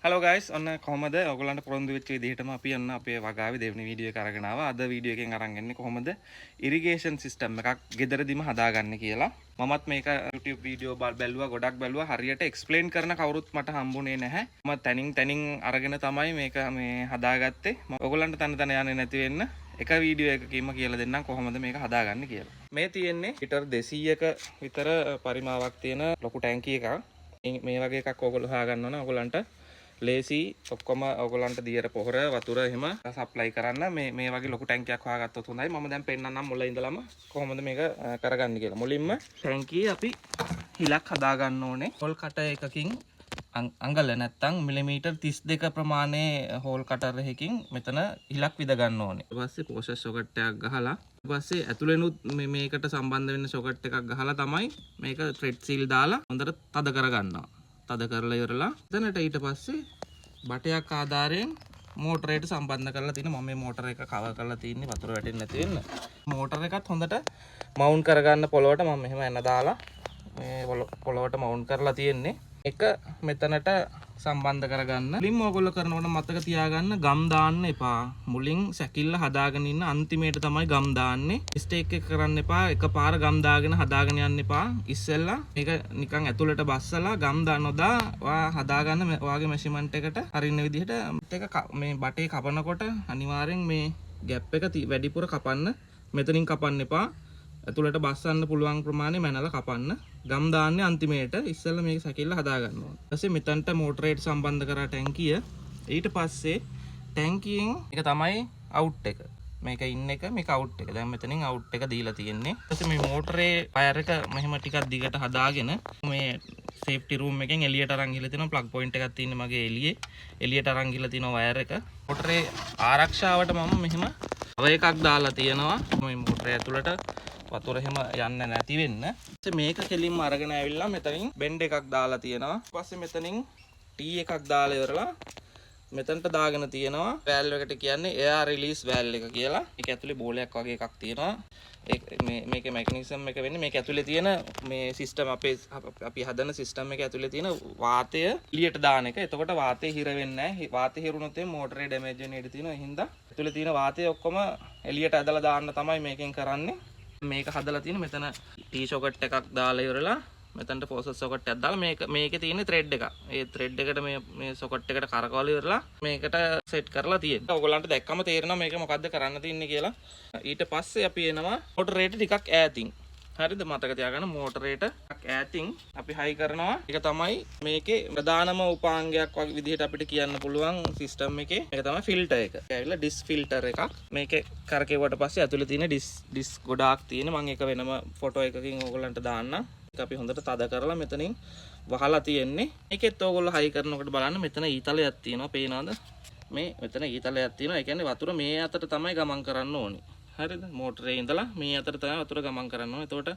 Hello guys, ඔන්න කොහමද ඔයගොල්ලන්ට පොරොන්දු වෙච්ච විදිහටම අපි ඔන්න අපේ වගාවේ දෙවෙනි වීඩියෝ එක අරගෙන ආවා. අද වීඩියෝ එකෙන් අරන් එන්නේ කොහොමද ඉරිගේෂන් සිස්ටම් එකක් ගෙදරදීම හදාගන්නේ කියලා. මමත් මේක YouTube වීඩියෝ බැලුවා, ගොඩක් බැලුවා. හරියට එක්ස්ප්ලেইন කරන කවුරුත් මට හම්බුනේ නැහැ. මම තනින් අරගෙන තමයි මේක මේ හදාගත්තේ. ඔයගොල්ලන්ට තන යන්නේ නැති වෙන්න එක වීඩියෝ එකකින්ම කියලා දෙන්නම් කොහොමද මේක හදාගන්නේ කියලා. මේ තියෙන්නේ ලිටර් 200ක විතර පරිමාවක් තියෙන ලොකු ටැංකිය එකක්. මේ වගේ එකක් ඔයගොල්ලෝ හොයාගන්න ඕන. ඔයගොල්ලන්ට ලේසි ඔක්කොම ඔයගොල්ලන්ට දියර පොහොර වතුර එහෙම සප්ලයි කරන්න මේ වගේ ලොකු ටැංකියක් හොයාගත්තොත් හොඳයි. මම දැන් පෙන්නන්නම් මුල ඉඳලම කොහොමද මේක කරගන්නේ කියලා. මුලින්ම ටැංකියේ අපි හිලක් හදාගන්න ඕනේ. හෝල් කටර් එකකින් අඟල නැත්තම් මිලිමීටර් 32 ප්‍රමාණයේ හෝල් කටර් එකකින් මෙතන හිලක් විද ගන්න ඕනේ. ඊට පස්සේ පෝෂර් සොකට් එකක් ගහලා ඊට පස්සේ ඇතුළෙනුත් මේකට සම්බන්ධ වෙන්න සොකට් එකක් ගහලා තමයි මේක ත්‍රෙඩ් සීල් දාලා හොඳට තද කරගන්නවා. තද කරලා ඉවරලා එතනට ඊට පස්සේ බටයක් ආධාරයෙන් මෝටරයට සම්බන්ධ කරලා තියෙන මම මේ මෝටර එක කවර් කරලා තින්නේ වතුර වැටෙන්නේ නැති වෙන්න. මෝටර එකත් හොඳට මවුන්ට් කරගන්න පොළොවට මම මෙහෙම එන දාලා මේ පොළොවට මවුන්ට් කරලා තියෙන්නේ. එක මෙතනට සම්බන්ධ කරගන්න. මුලින්ම ඔයගොල්ලෝ කරනකොට මතක තියාගන්න ගම් දාන්න එපා. මුලින් සැකිල්ල හදාගෙන ඉන්න අන්තිමේට තමයි ගම් දාන්නේ. ස්ටේක් එක කරන්න එපා. එකපාර ගම් දාගෙන හදාගෙන යන්න එපා. ඉස්සෙල්ලා මේක නිකන් ඇතුළට බස්සලා ගම් දානොදා ඔයා හදාගන්න ඔයාගේ මෙෂර්මන්ට් එකට හරින්න විදිහට මේ බටේ කපනකොට අනිවාර්යෙන් මේ ગેප් එක වැඩිපුර කපන්න. මෙතනින් කපන්න එපා. ඇතුළට බස්සන්න පුළුවන් ප්‍රමාණය මැනලා කපන්න. ගම් දාන්නේ අන්තිමේට. ඉස්සෙල්ලා මේක සැකිල්ල හදා ගන්න ඕනේ. ඊට පස්සේ මෙතනට මෝටරේට සම්බන්ධ කරා ටැංකිය. ඊට පස්සේ ටැංකියෙන් එක තමයි අවුට් එක. මේක ඉන්න එක මේක අවුට් එක. දැන් මෙතනින් අවුට් එක දීලා තියෙන්නේ. ඊට පස්සේ මේ මෝටරේ වයර් එක මෙහෙම ටිකක් දිගට හදාගෙන මේ සේෆ්ටි රූම් එකෙන් එළියට අරන් ගිහලා තියෙනවා. ප්ලග් පොයින්ට් එකක් තියෙන්නේ මගේ එළියේ. එළියට අරන් ගිහලා තියෙනවා වයර් එක. මෝටරේ ආරක්ෂාවට මම මෙහෙම තව එකක් දාලා තියෙනවා. මේ මෝටරේ ඇතුළට වතුර එහෙම යන්නේ නැති වෙන්න. ඊට මේක කෙලින්ම අරගෙන ඇවිල්ලා මෙතනින් බෙන්ඩ් එකක් දාලා තියෙනවා. ඊට පස්සේ මෙතනින් T එකක් දාලා ඉවරලා මෙතනට දාගෙන තියෙනවා වැල්ව් එකට කියන්නේ එයාර් රිලීස් වැල්ව් එක කියලා. මේක ඇතුලේ බෝලයක් වගේ එකක් තියෙනවා. මේකේ මෙකැනිසම් එක වෙන්නේ මේක ඇතුලේ තියෙන මේ සිස්ටම් අපි හදන සිස්ටම් එක ඇතුලේ තියෙන වාතය එළියට දාන එක. එතකොට වාතය හිර වෙන්නේ නැහැ. වාතය හිරුණොත් මෝටරේ ඩැමේජ් වෙන්න ඉඩ තියෙනවා. ඒ හින්දා ඇතුලේ තියෙන වාතය ඔක්කොම එළියට ඇදලා දාන්න තමයි මේකෙන් කරන්නේ. මේක හදලා තියෙන මෙතන T සොකට් එකක් දාලා ඉවරලා මෙතනට පෝසස් සොකට් එකක් දාලා මේකේ තියෙන ත්‍රෙඩ් එකක්. ඒ ත්‍රෙඩ් එකට මේ සොකට් එකට කරකවලා ඉවරලා මේකට සෙට් කරලා තියෙනවා. ඔයගොල්ලන්ට දැක්කම තේරෙනවා මේක මොකද්ද කරන්න තියන්නේ කියලා. ඊට පස්සේ අපි එනවා මෝටරේට ටිකක් ඈතින්. හරිද? මතක තියාගන්න මෝටරේට ටිකක් ඈතින් අපි හයි කරනවා. ඒක තමයි මේකේ ප්‍රධානම උපාංගයක් වගේ විදිහට අපිට කියන්න පුළුවන් සිස්ටම් එකේ. මේක තමයි ෆිල්ටර් එක. ඒක ඇවිල්ලා ඩිස් ෆිල්ටර් එකක්. මේකේ කරකෙවුවට පස්සේ ඇතුලේ තියෙන ඩිස් ගොඩාක් තියෙන. මම ඒක වෙනම ෆොටෝ එකකින් ඕගොල්ලන්ට දාන්නම්. ඒක අපි හොඳට තද කරලා මෙතනින් වහලා තියෙන්නේ. මේකෙත් ඕගොල්ලෝ හයි කරනකොට බලන්න මෙතන ඊතලයක් තියෙනවා. පේනවද? මේ මෙතන ඊතලයක් තියෙනවා. ඒ කියන්නේ වතුර මේ අතට තමයි ගමන් කරන්න ඕනේ. හරිද? මෝටරේ ඉඳලා මේ අතට තමයි වතුර ගමන් කරන්න ඕනේ. එතකොට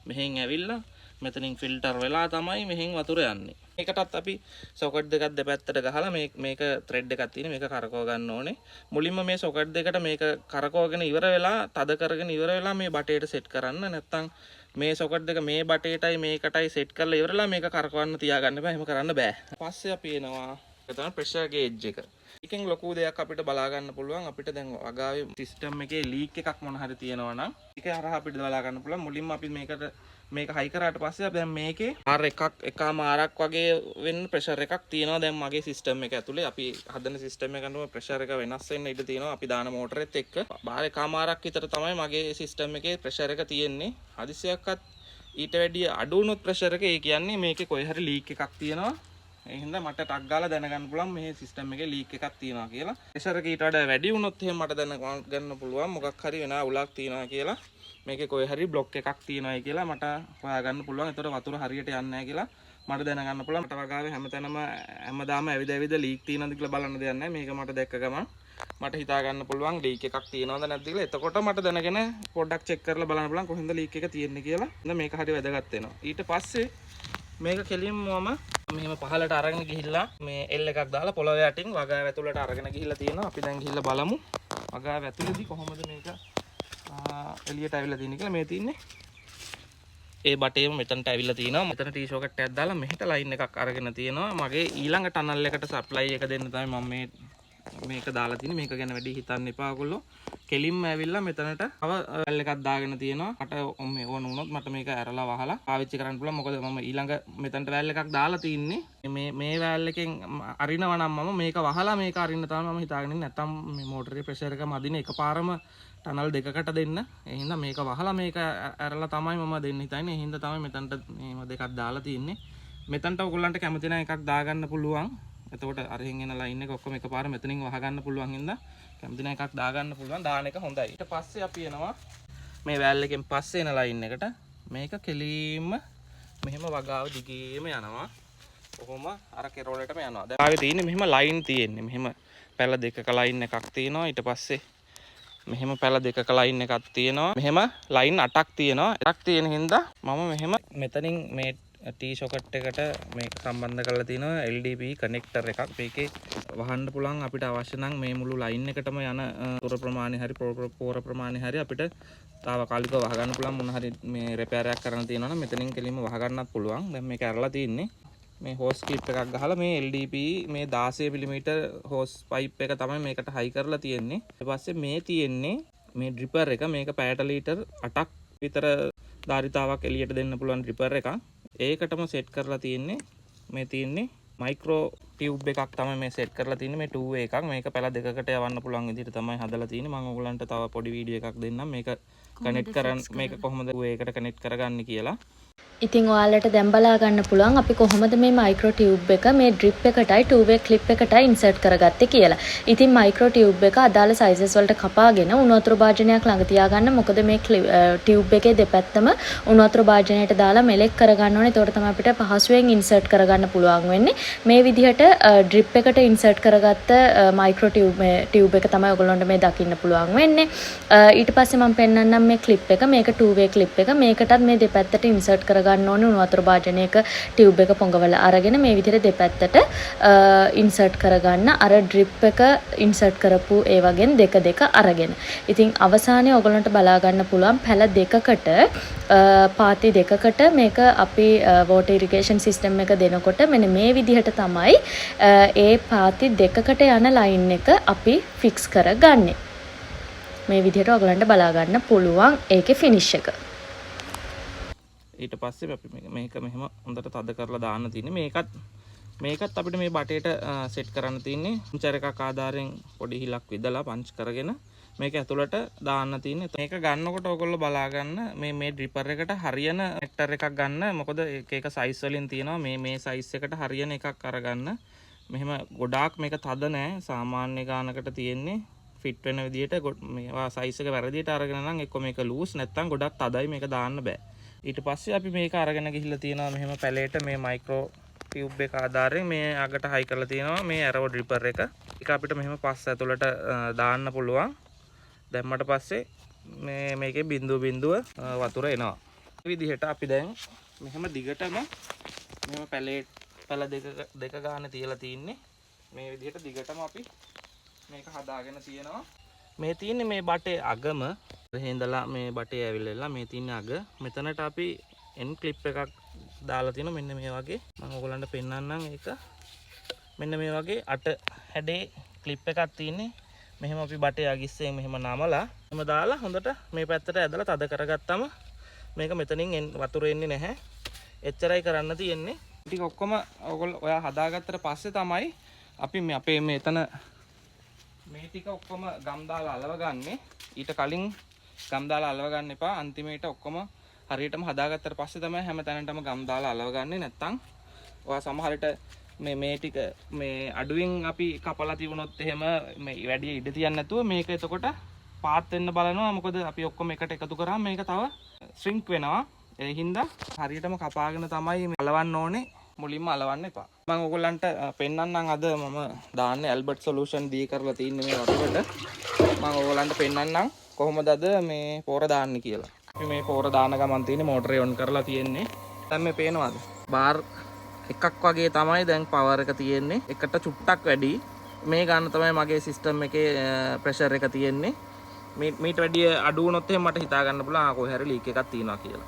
මෙහෙන් ඇවිල්ලා මෙතනින් ෆිල්ටර් වෙලා තමයි මෙහෙන් වතුර යන්නේ. මේකටත් අපි සොකට් දෙකක් දෙපැත්තට ගහලා මේක ත්‍රෙඩ් එකක් තියෙන මේක කරකව ගන්න ඕනේ. මුලින්ම මේ සොකට් දෙකට මේක කරකවගෙන ඉවර වෙලා තද කරගෙන ඉවර වෙලා මේ බටේට සෙට් කරන්න. නැත්තම් මේ සොකට් දෙක මේ බටේටයි මේකටයි සෙට් කරලා ඉවරලා මේක කරකවන්න තියාගන්න බෑ. එහෙම කරන්න බෑ. පස්සේ අපි එනවා ඒක තමයි ප්‍රෙෂර් ගේජ් එක. එකෙන් ලොකු දෙයක් අපිට බලා ගන්න පුළුවන්. අපිට දැන් වගාවේ සිස්ටම් එකේ ලීක් එකක් මොන හරි තියෙනවා නම් ඒක හරහා අපිට බලා ගන්න පුළුවන්. මුලින්ම අපි මේක හයි කරාට පස්සේ අපි දැන් මේකේ එකමාරක් වගේ වෙන ප්‍රෙෂර් එකක් තියෙනවා. දැන් මගේ සිස්ටම් එක ඇතුලේ අපි හදන සිස්ටම් එක අනුව ප්‍රෙෂර් එක වෙනස් වෙන්න ඉඩ තියෙනවා. අපි දාන මෝටරෙත් එක්ක බාහිර එකමාරක් විතර තමයි මගේ සිස්ටම් එකේ ප්‍රෙෂර් එක තියෙන්නේ. හදිසියක්වත් ඊට වැඩිය අඩු වුණොත් ප්‍රෙෂර් එක ඒ කියන්නේ මේකේ කොයි හරි ලීක් එකක් තියෙනවා. ඒ හින්දා මට ටක් ගාලා දැනගන්න පුළුවන් මේ සිස්ටම් එකේ ලීක් එකක් තියෙනවා කියලා. ප්‍රෙෂර් එක ඊට වඩා වැඩි වුණොත් එහෙම මට දැනගන්න පුළුවන් මොකක් හරි වෙන උලක් තියෙනවා කියලා. මේකේ කොයි හරි බ්ලොක් එකක් තියෙනවායි කියලා මට හොයාගන්න පුළුවන්. ඒතකොට වතුර හරියට යන්නේ නැහැ කියලා මට දැනගන්න පුළුවන්. මට වගාවේ හැමතැනම හැමදාම ඇවිද ලීක් තියෙනවද කියලා බලන්න දෙයක් නැහැ. මේක මට දැක්ක ගමන් මට හිතා ගන්න පුළුවන් ලීක් එකක් තියෙනවද නැද්ද කියලා. එතකොට මට දැනගෙන පොඩ්ඩක් චෙක් කරලා බලන්න පුළුවන් කොහෙන්ද ලීක් එක තියෙන්නේ කියලා. දැන් මේක හරිය වැදගත් වෙනවා. ඊට පස්සේ මේක කෙලින්ම මෙහෙම පහලට අරගෙන ගිහිල්ලා මේ L එකක් දාලා පොළොව යටින් වගාව ඇතුළට අරගෙන ගිහිල්ලා තියෙනවා. අපි දැන් ගිහිල්ලා බලමු වගාව ඇතුළේදී කොහොමද මේක එළියට අවිලා තියෙන්නේ කියලා. මේ තියෙන්නේ ඒ බටේම මෙතනට ඇවිල්ලා තියෙනවා. මෙතන ටී සොකට් එකක් දාලා මෙහෙට ලයින් එකක් අරගෙන තියෙනවා. මගේ ඊළඟ ටනල් එකට සප්ලයි එක දෙන්න තමයි මම මේක දාලා තියෙන්නේ. මේක ගැන වැඩි හිතන්න එපා ඔයගොල්ලෝ. කෙලින්ම ඇවිල්ලා මෙතනට තව වැල් එකක් දාගෙන තියෙනවා. මට මේ ඕන වුණොත් මට මේක ඇරලා වහලා පාවිච්චි කරන්න පුළුවන්. මොකද මම ඊළඟ මෙතනට වැල් එකක් දාලා තින්නේ. මේ වැල් එකෙන් අරිනවා නම් මම මේක වහලා මේක අරින්න තමයි මම හිතාගෙන ඉන්නේ. නැත්තම් මේ මෝටරේ ප්‍රෙෂර් එක මදින එකපාරම ටනල් දෙකකට දෙන්න. ඒ හින්දා මේක වහලා මේක ඇරලා තමයි මම දෙන්න හිතන්නේ. ඒ හින්දා තමයි මෙතනට මේව දෙකක් දාලා තින්නේ. මෙතනට ඔයගොල්ලන්ට කැමති නම් එකක් දාගන්න පුළුවන්. එතකොට අරහෙන් එන ලයින් එක ඔක්කොම එකපාර මෙතනින් වහගන්න පුළුවන් හින්දා කැමති නම් එකක් දාගන්න පුළුවන්. දාන එක හොඳයි. ඊට පස්සේ අපි එනවා මේ වැල් එකෙන් පස්සේ එන ලයින් එකට. මේක කෙලින්ම මෙහෙම වගාව දිගේම යනවා. කොහොම අර කෙරෝලටම යනවා. දැන් ආවේ තියෙන්නේ මෙහෙම ලයින් තියෙන්නේ. මෙහෙම පැල දෙකක ලයින් එකක් තියෙනවා. ඊට පස්සේ මෙහෙම පැල දෙකක ලයින් එකක් තියෙනවා. මෙහෙම ලයින් 8ක් තියෙනවා. 8ක් තියෙන හින්දා මම මෙහෙම මෙතනින් මේ ටී සොකට් එකට මේක සම්බන්ධ කරලා තිනවා LDP කනෙක්ටර් එකක්. මේකේ වහන්න පුළුවන් අපිට අවශ්‍ය නම් මේ මුළු ලයින් එකටම යන තොර ප්‍රමාණය හරි පෝර ප්‍රමාණය හරි අපිට තාවකාලිකව වහගන්න පුළුවන්. මොන හරි මේ රිපෙයාර් එකක් කරන්න තියෙනවා නම් මෙතනින් කෙලින්ම වහගන්නත් පුළුවන්. දැන් මේක අරලා තින්නේ මේ හෝස් ක්ලිප් එකක් ගහලා මේ LDP මේ 16 mm හෝස් පයිප් එක තමයි මේකට හයි කරලා තියෙන්නේ. ඊට පස්සේ මේ තියෙන්නේ මේ ඩ්‍රිපර් එක. මේක පැයට ලීටර් 8ක් විතර ධාරිතාවක් එළියට දෙන්න පුළුවන් ඩ්‍රිපර් එකක්. ඒකටම සෙට් කරලා තියෙන්නේ මේ තියෙන්නේ මයික්‍රෝ ටියුබ් එකක් තමයි මේ සෙට් කරලා තියෙන්නේ. මේ 2 එකක්. මේක පැල දෙකකට යවන්න පුළුවන් විදිහට තමයි හදලා තියෙන්නේ. මම ඔයගලන්ට තව පොඩි වීඩියෝ එකක් දෙන්නම් මේක කනෙක්ට් කරන් මේක කොහොමද ඒකට කනෙක්ට් කරගන්නේ කියලා. ඉතින් ඔයාලට දැන් බලා ගන්න පුළුවන් අපි කොහොමද මේ මයික්‍රෝ ටියුබ් එක මේ ඩ්‍රිප් එකටයි 2-way ක්ලිප් එකටයි ඉන්සර්ට් කරගත්තේ කියලා. ඉතින් මයික්‍රෝ ටියුබ් එක අදාළ සයිසස් වලට කපාගෙන උණු වතුර භාජනයක් ළඟ තියාගන්න. මොකද මේ ටියුබ් එකේ දෙපැත්තම උණු වතුර භාජනයට දාලා මෙලෙක් කරගන්න ඕනේ. ඒතකොට තමයි අපිට පහසුවෙන් ඉන්සර්ට් කරගන්න පුළුවන් වෙන්නේ. මේ විදිහට ඩ්‍රිප් එකට ඉන්සර්ට් කරගත්ත මයික්‍රෝ ටියුබ් එක තමයි ඔයගොල්ලන්ට මේ දකින්න පුළුවන් වෙන්නේ. ඊට පස්සේ මම පෙන්නන්නම් මේ ක්ලිප් එක. මේක 2-way ක්ලිප් එක. මේකටත් මේ දෙපැත්තට ඉන්සර්ට් කරගන්න ඕනේ උණු වතුර භාජනයක ටියුබ් එක පොඟවලා අරගෙන මේ විදිහට දෙපැත්තට ඉන්සර්ට් කරගන්න. අර ඩ්‍රිප් එක ඉන්සර්ට් කරපු ඒ වගේන් දෙක අරගෙන. ඉතින් අවසානයේ ඔයගොල්ලන්ට බලා ගන්න පුළුවන් පැල දෙකකට පාති දෙකකට මේක අපි වෝටර් ඉරිගේෂන් සිස්ටම් එක දෙනකොට මෙන්න මේ විදිහට තමයි ඒ පාති දෙකකට යන ලයින් එක අපි ෆික්ස් කරගන්නේ. මේ විදිහට ඔයගලන්ට බලා ගන්න පුළුවන් ඒකේ ෆිනිෂ් එක. ඊට පස්සේ අපි මේක මෙහෙම හොඳට තද කරලා දාන්න තියෙන්නේ. මේකත් අපිට මේ බටේට සෙට් කරන්න තියෙන්නේ. පංචර් එකක් ආධාරයෙන් පොඩි හිලක් විදලා පංච් කරගෙන මේක ඇතුළට දාන්න තියෙන්නේ. මේක ගන්නකොට ඔයගොල්ලෝ බලා ගන්න මේ ඩ්‍රිපර් එකට හරියන කනෙක්ටර් එකක් ගන්න. මොකද එක සයිස් වලින් තියෙනවා. මේ සයිස් එකට හරියන එකක් අරගන්න. මෙහෙම ගොඩාක් මේක තද නෑ. සාමාන්‍ය ගානකට තියෙන්නේ ෆිට වෙන විදිහට මේවා සයිස් එක වැරදියට අරගෙන නම් එක්ක මේක ලූස් නැත්නම් ගොඩක් තදයි මේක දාන්න බෑ. ඊට පස්සේ අපි මේක අරගෙන ගිහිල්ලා තියෙනවා මෙහෙම පැලේට මේ මයික්‍රෝ ටියුබ් එක ආධාරයෙන් මේ අගට හයි කරලා තියෙනවා මේ ඇරෝ ඩ්‍රිපර් එක. ඒක අපිට මෙහෙම පස්ස ඇතුළට දාන්න පුළුවන්. දැම්මට පස්සේ මේකේ බිඳුව වතුර එනවා. මේ විදිහට අපි දැන් මෙහෙම දිගටම මෙහෙම පැල දෙක ගන්න තියලා තින්නේ. මේ විදිහට දිගටම අපි මේක හදාගෙන තියෙනවා. මේ තියෙන්නේ මේ බටේ අගම ඉඳලා මේ බටේ ඇවිල්ලා මේ තියෙන අග මෙතනට අපි එන් ක්ලිප් එකක් දාලා තියෙනවා. මෙන්න මේ වගේ මම ඔයගලන්ට පෙන්නන්නම්. ඒක මෙන්න මේ වගේ අට හැඩේ ක්ලිප් එකක් තියෙන්නේ. මෙහෙම අපි බටේ අගිස්සෙන් මෙහෙම නමලා එහෙම දාලා හොඳට මේ පැත්තට ඇදලා තද කරගත්තම මේක මෙතනින් වතුර එන්නේ නැහැ. එච්චරයි කරන්න තියෙන්නේ. ටික ඔක්කොම ඔයා හදාගත්තට පස්සේ තමයි අපි අපේ මෙතන මේ ටික ඔක්කොම ගම් දාලා අලව ගන්නෙ. ඊට කලින් ගම් දාලා අලව ගන්න එපා. අන්තිමේට ඔක්කොම හරියටම හදාගත්තට පස්සේ තමයි හැම තැනටම ගම් දාලා අලව ගන්නෙ. නැත්තම් ඔයා සමහර විට මේ ටික මේ අඩුවෙන් අපි කපලා තිබුණොත් එහෙම මේ වැඩි ඉඩ තියන්නේ නැතුව මේක එතකොට පාත් වෙන්න බලනවා. මොකද අපි ඔක්කොම එකට එකතු කරාම මේක තව ශ්‍රින්ක් වෙනවා. ඒ හින්දා හරියටම කපාගෙන තමයි අලවන්න ඕනේ. මුලින්ම අලවන්න එපා. මම ඔයගොල්ලන්ට පෙන්නන්නම් අද මම දාන්නේ ඇල්බර්ට් සොලියුෂන් දී කරලා තින්නේ මේ වතුරට. මම ඔයගොල්ලන්ට පෙන්නන්නම් කොහොමද අද මේ පෝර දාන්නේ කියලා. අපි මේ පෝර දාන ගමන් තියෙන්නේ මෝටරේ ඔන් කරලා තියෙන්නේ. දැන් මේ පේනවාද? බාර් එකක් වගේ තමයි දැන් පවර් එක තියෙන්නේ. එකට චුට්ටක් වැඩි. මේ ගන්න තමයි මගේ සිස්ටම් එකේ ප්‍රෙෂර් එක තියෙන්නේ. මීට වැඩි අඩු වුණොත් එහෙනම් මට හිතා ගන්න පුළුවන් කොහේ හරි ලීක් එකක් තියෙනවා කියලා.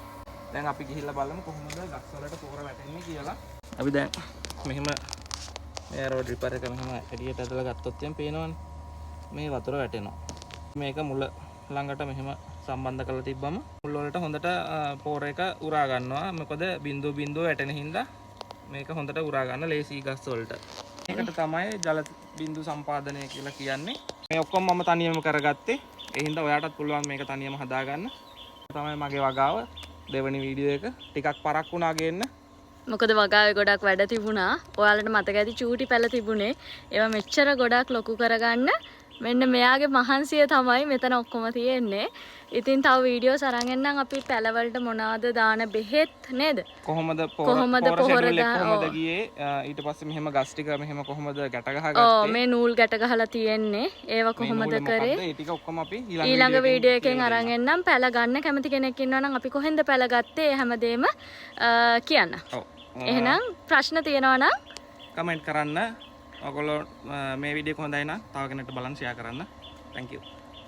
දැන් අපි ගිහිල්ලා බලමු කොහොමද ගස් වලට පොහොර වැටෙන්නේ කියලා. අපි දැන් මෙහෙම මේ රෝඩ් රිපර් එක මෙහෙම එළියට ඇදලා ගත්තොත් එම් පේනවනේ. මේ වතුර වැටෙනවා. මේක මුල ළඟට මෙහෙම සම්බන්ධ කරලා තිබ්බම මුල් වලට හොඳට පොහොර එක උරා ගන්නවා. මොකද බිඳුව බිඳුව වැටෙන හින්දා මේක හොඳට උරා ගන්න ලේසි ගස් වලට. මේකට තමයි ජල බිඳු සම්පාදනය කියලා කියන්නේ. මේ ඔක්කොම මම තනියම කරගත්තේ. ඒ හින්දා ඔයාටත් පුළුවන් මේක තනියම හදාගන්න. තමයි මගේ වගාව. දෙවෙනි වීඩියෝ එක ටිකක් පරක් වුණා ගේන්න. මොකද වගාවේ ගොඩක් වැඩ තිබුණා. ඔයාලට මතක ඇති චූටි පැල තිබුණේ. ඒවා මෙච්චර ගොඩක් ලොකු කරගන්න මෙන්න මෙයාගේ මහන්සිය තමයි මෙතන ඔක්කොම තියෙන්නේ. ඉතින් තව වීඩියෝස් අරන් එන්නම් අපි පැලවලට මොනවාද දාන බෙහෙත් නේද? කොහොමද පොහොර කොහොමද ගියේ ඊට පස්සේ මෙහෙම ගස් ටික මෙහෙම කොහොමද ගැට ගහගත්තේ? ඔව් මේ නූල් ගැට ගහලා තියෙන්නේ. ඒව කොහොමද කරේ? ඒ ටික ඔක්කොම අපි ඊළඟ වීඩියෝ එකෙන් අරන් එන්නම්. පැල ගන්න කැමති කෙනෙක් ඉන්නවා නම් අපි කොහෙන්ද පැල ගත්තේ හැමදේම කියන්න. ඔව්. එහෙනම් ප්‍රශ්න තියෙනවා නම් කමෙන්ට් කරන්න. ඔයගොල්ලෝ මේ වීඩියෝ එක හොඳයි නම් තව කෙනෙක්ට බලන්න ෂෙයා කරන්න. Thank you.